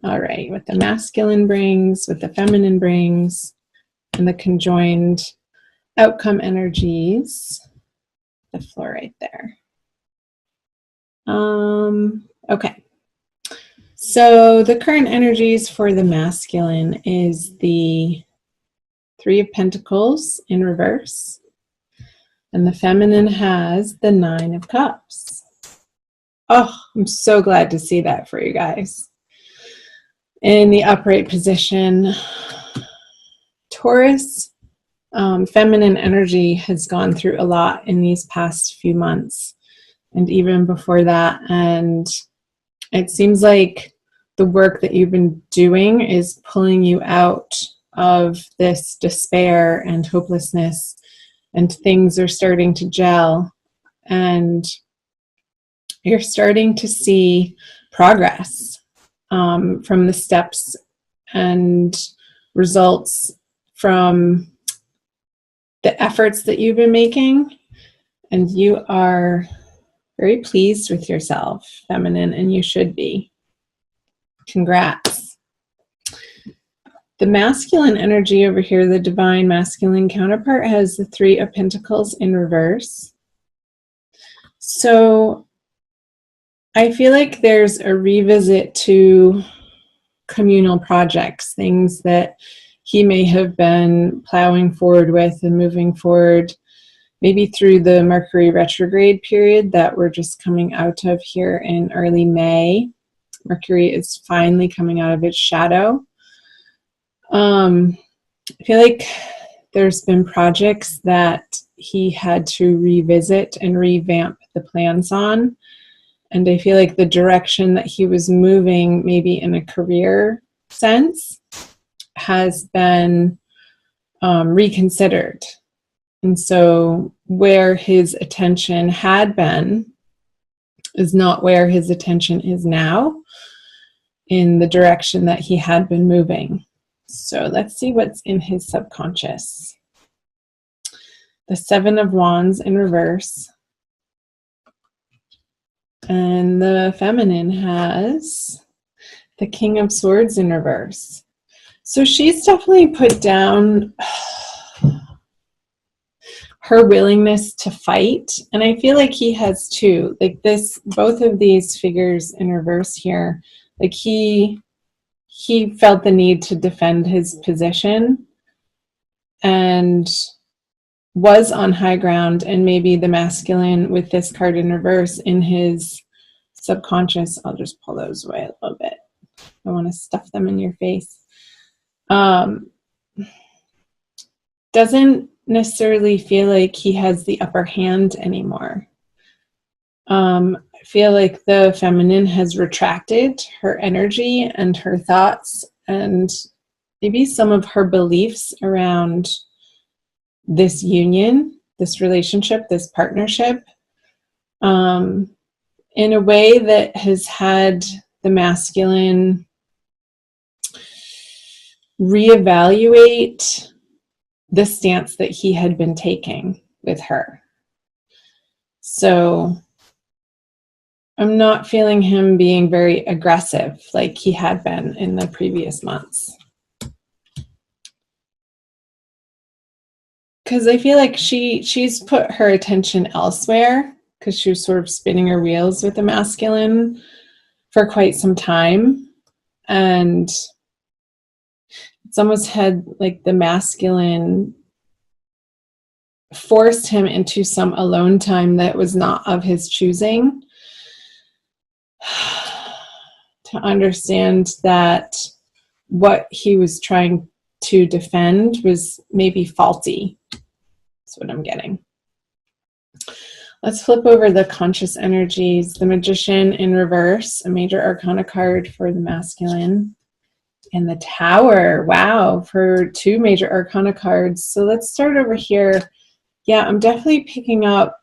All right, what the masculine brings, what the feminine brings, and the conjoined outcome energies. The floor right there. Okay. So the current energies for the masculine is the Three of Pentacles in reverse, and the feminine has the Nine of Cups. Oh, I'm so glad to see that for you guys. In the upright position, Taurus, feminine energy has gone through a lot in these past few months and even before that, and it seems like the work that you've been doing is pulling you out of this despair and hopelessness, and things are starting to gel, and you're starting to see progress from the steps and results from the efforts that you've been making, and you are very pleased with yourself, feminine, and you should be. Congrats. The masculine energy over here, the divine masculine counterpart, has the Three of Pentacles in reverse. So I feel like there's a revisit to communal projects, things that he may have been plowing forward with and moving forward, maybe through the Mercury retrograde period that we're just coming out of here in early May. Mercury is finally coming out of its shadow. I feel like there's been projects that he had to revisit and revamp the plans on. And I feel like the direction that he was moving, maybe in a career sense, has been reconsidered. And so where his attention had been is not where his attention is now in the direction that he had been moving. So let's see what's in his subconscious. The Seven of Wands in reverse. And the feminine has the King of Swords in reverse. So she's definitely put down her willingness to fight. And I feel like he has too. Like this, both of these figures in reverse here, like he felt the need to defend his position and was on high ground, and maybe the masculine with this card in reverse in his subconscious. I'll just pull those away a little bit. I want to stuff them in your face. Doesn't necessarily feel like he has the upper hand anymore. I feel like the feminine has retracted her energy and her thoughts and maybe some of her beliefs around this union, this relationship, this partnership, in a way that has had the masculine reevaluate the stance that he had been taking with her. So I'm not feeling him being very aggressive like he had been in the previous months. Because I feel like she's put her attention elsewhere, because she was sort of spinning her wheels with the masculine for quite some time. And it's almost had like the masculine forced him into some alone time that was not of his choosing, to understand that what he was trying to defend was maybe faulty. That's what I'm getting. Let's flip over the conscious energies. The Magician in reverse, a major arcana card for the masculine. And the Tower, wow, for two major arcana cards. So let's start over here. Yeah, I'm definitely picking up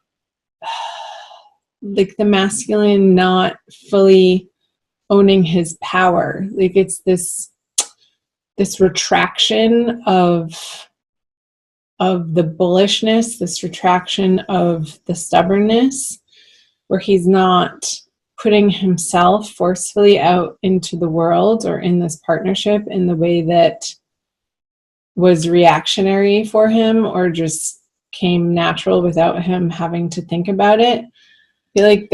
like the masculine not fully owning his power. Like it's this retraction of the bullishness, this retraction of the stubbornness, where he's not putting himself forcefully out into the world or in this partnership in the way that was reactionary for him or just came natural without him having to think about it. I feel like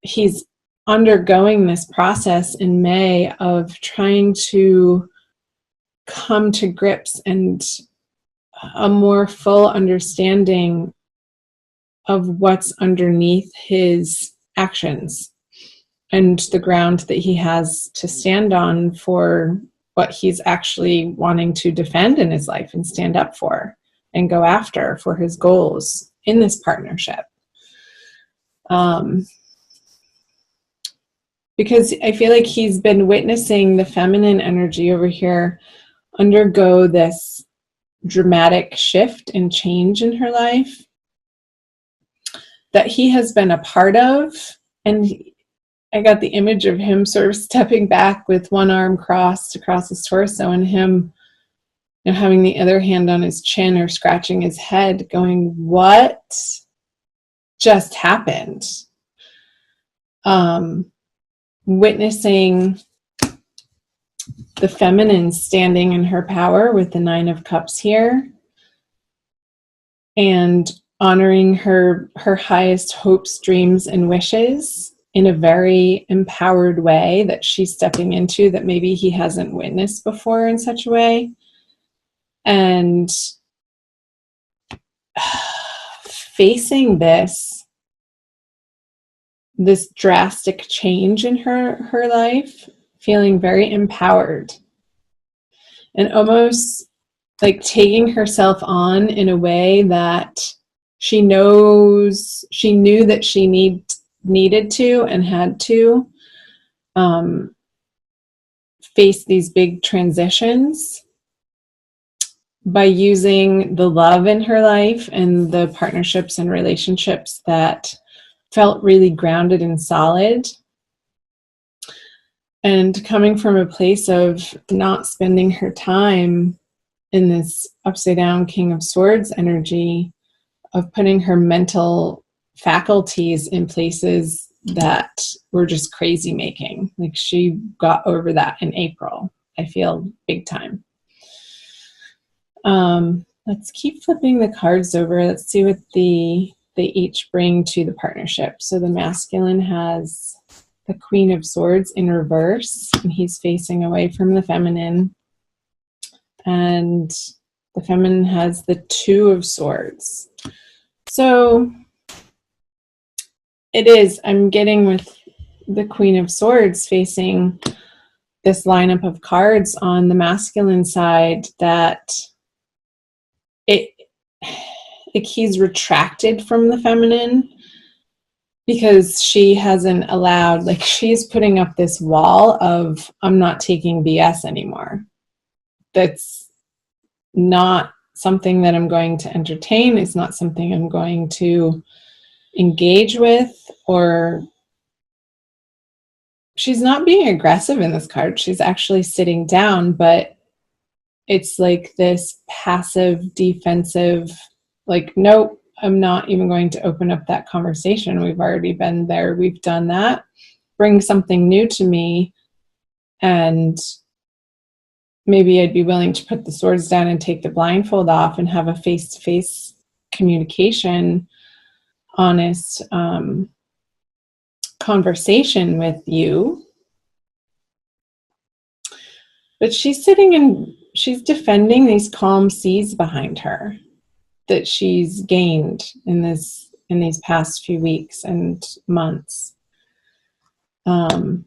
he's undergoing this process in May of trying to come to grips and a more full understanding of what's underneath his actions and the ground that he has to stand on for what he's actually wanting to defend in his life and stand up for and go after for his goals in this partnership. Because I feel like he's been witnessing the feminine energy over here undergo this dramatic shift and change in her life that he has been a part of. And I got the image of him sort of stepping back with one arm crossed across his torso and him, you know, having the other hand on his chin or scratching his head going, what just happened? Witnessing the feminine standing in her power with the 9 of Cups here and honoring her highest hopes, dreams, and wishes in a very empowered way that she's stepping into that maybe he hasn't witnessed before in such a way. And facing this drastic change in her life, feeling very empowered and almost like taking herself on in a way that she knew that she needed to and had to face these big transitions by using the love in her life and the partnerships and relationships that felt really grounded and solid. And coming from a place of not spending her time in this upside down King of Swords energy, of putting her mental faculties in places that were just crazy making. Like she got over that in April, I feel, big time. Let's keep flipping the cards over. Let's see what they each bring to the partnership. So the masculine has the Queen of Swords in reverse, and he's facing away from the feminine. And the feminine has the 2 of Swords. So I'm getting with the Queen of Swords facing this lineup of cards on the masculine side that he's retracted from the feminine because she hasn't allowed, like she's putting up this wall of, I'm not taking BS anymore. That's not something that I'm going to entertain. It's not something I'm going to engage with, or she's not being aggressive in this card. She's actually sitting down, but it's like this passive, defensive, like, nope, I'm not even going to open up that conversation. We've already been there. We've done that. Bring something new to me, and maybe I'd be willing to put the swords down and take the blindfold off and have a face-to-face communication, honest conversation with you. But she's she's defending these calm seas behind her that she's gained in these past few weeks and months. And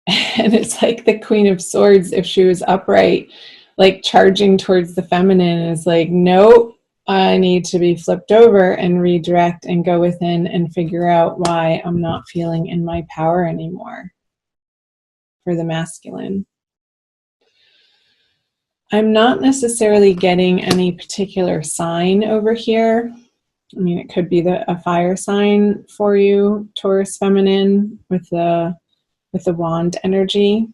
it's like the Queen of Swords, if she was upright, like charging towards the feminine, is like, nope, I need to be flipped over and redirect and go within and figure out why I'm not feeling in my power anymore for the masculine. I'm not necessarily getting any particular sign over here. I mean, it could be a fire sign for you, Taurus feminine, with the wand energy,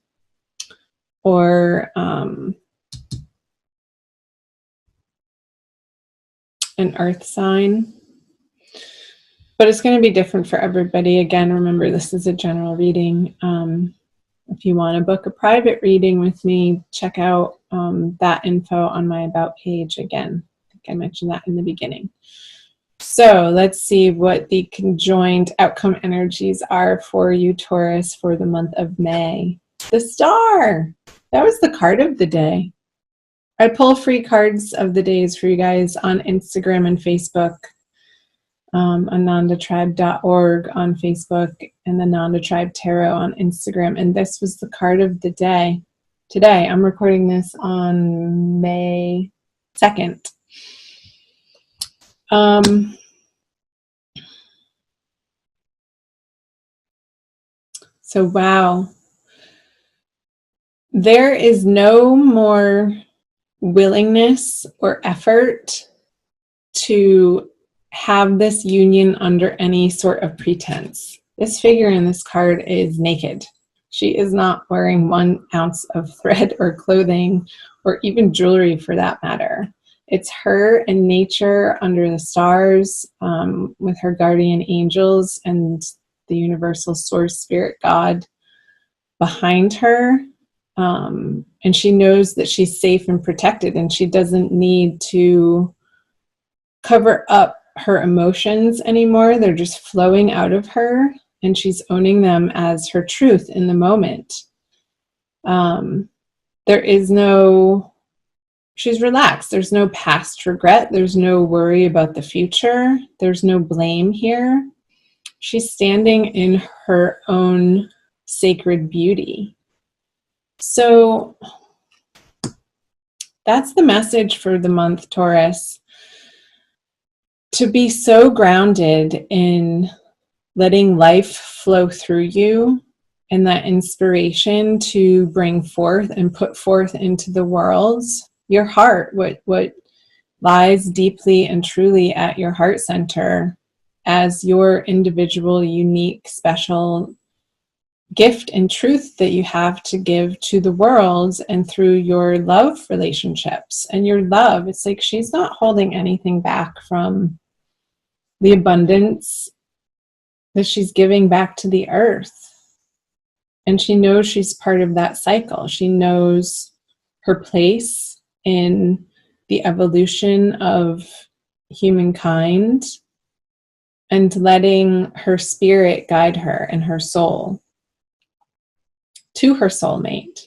or an earth sign. But it's going to be different for everybody. Again, remember, this is a general reading. If you want to book a private reading with me, check out that info on my About page. Again, I think I mentioned that in the beginning. So let's see what the conjoined outcome energies are for you, Taurus, for the month of May. The Star. That was the card of the day. I pull free cards of the days for you guys on Instagram and Facebook. AnandaTribe.org on Facebook and the Nanda Tribe Tarot on Instagram. And this was the card of the day. Today, I'm recording this on May 2nd. So, wow. There is no more willingness or effort to have this union under any sort of pretense. This figure in this card is naked. She is not wearing 1 ounce of thread or clothing or even jewelry for that matter. It's her and nature under the stars with her guardian angels and the universal source spirit God behind her. And she knows that she's safe and protected, and she doesn't need to cover up her emotions anymore. They're just flowing out of her, and she's owning them as her truth in the moment. There is no, she's relaxed. There's no past regret. There's no worry about the future. There's no blame here. She's standing in her own sacred beauty. So that's the message for the month, Taurus. To be so grounded in letting life flow through you and that inspiration to bring forth and put forth into the world your heart, what lies deeply and truly at your heart center as your individual, unique, special gift and truth that you have to give to the world, and through your love relationships and your love. It's like she's not holding anything back from the abundance that she's giving back to the earth. And she knows she's part of that cycle. She knows her place in the evolution of humankind and letting her spirit guide her and her soul to her soulmate.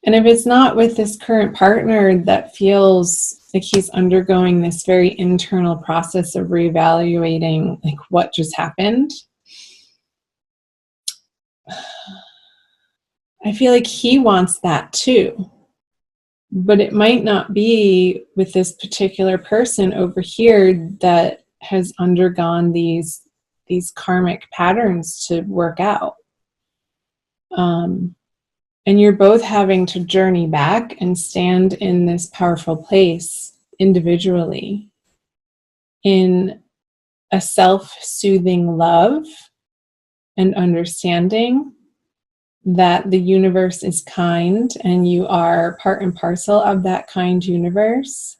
And if it's not with this current partner that feels like he's undergoing this very internal process of reevaluating like what just happened, I feel like he wants that too. But it might not be with this particular person over here that has undergone these karmic patterns to work out. And you're both having to journey back and stand in this powerful place individually in a self-soothing love and understanding that the universe is kind and you are part and parcel of that kind universe,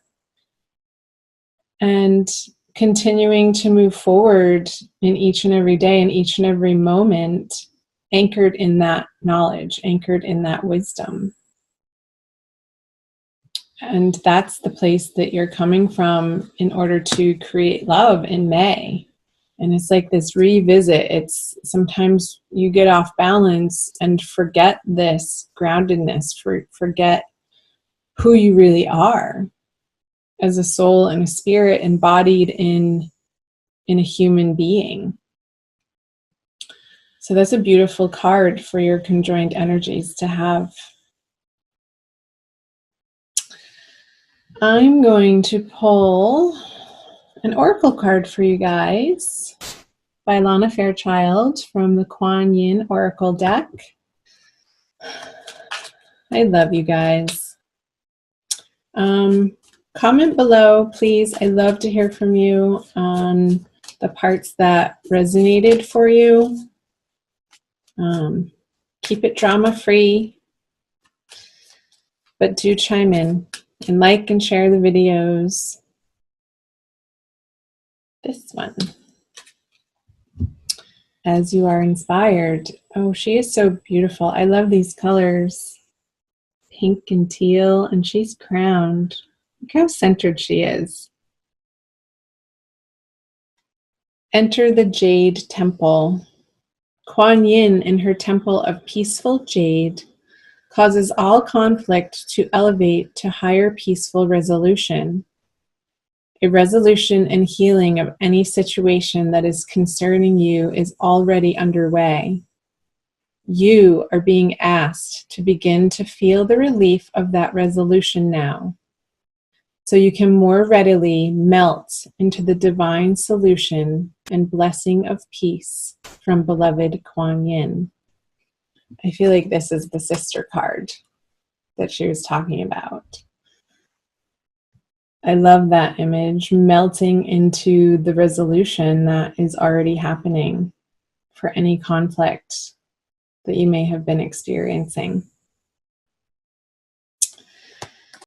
and continuing to move forward in each and every day and each and every moment, anchored in that knowledge, anchored in that wisdom. And that's the place that you're coming from in order to create love in May. And it's like this revisit. It's sometimes you get off balance and forget this groundedness, forget who you really are as a soul and a spirit embodied in a human being. So that's a beautiful card for your conjoined energies to have. I'm going to pull an oracle card for you guys by Lana Fairchild from the Kuan Yin Oracle deck. I love you guys. Comment below, please. I love to hear from you on the parts that resonated for you. Keep it drama-free, but do chime in and like and share the videos. This one. As you are inspired. Oh, she is so beautiful. I love these colors. Pink and teal, and she's crowned. Look how centered she is. Enter the Jade Temple. Kuan Yin in her temple of peaceful jade causes all conflict to elevate to higher peaceful resolution. A resolution and healing of any situation that is concerning you is already underway. You are being asked to begin to feel the relief of that resolution now, so you can more readily melt into the divine solution and blessing of peace from beloved Kuan Yin. I feel like this is the sister card that she was talking about. I love that image, melting into the resolution that is already happening for any conflict that you may have been experiencing.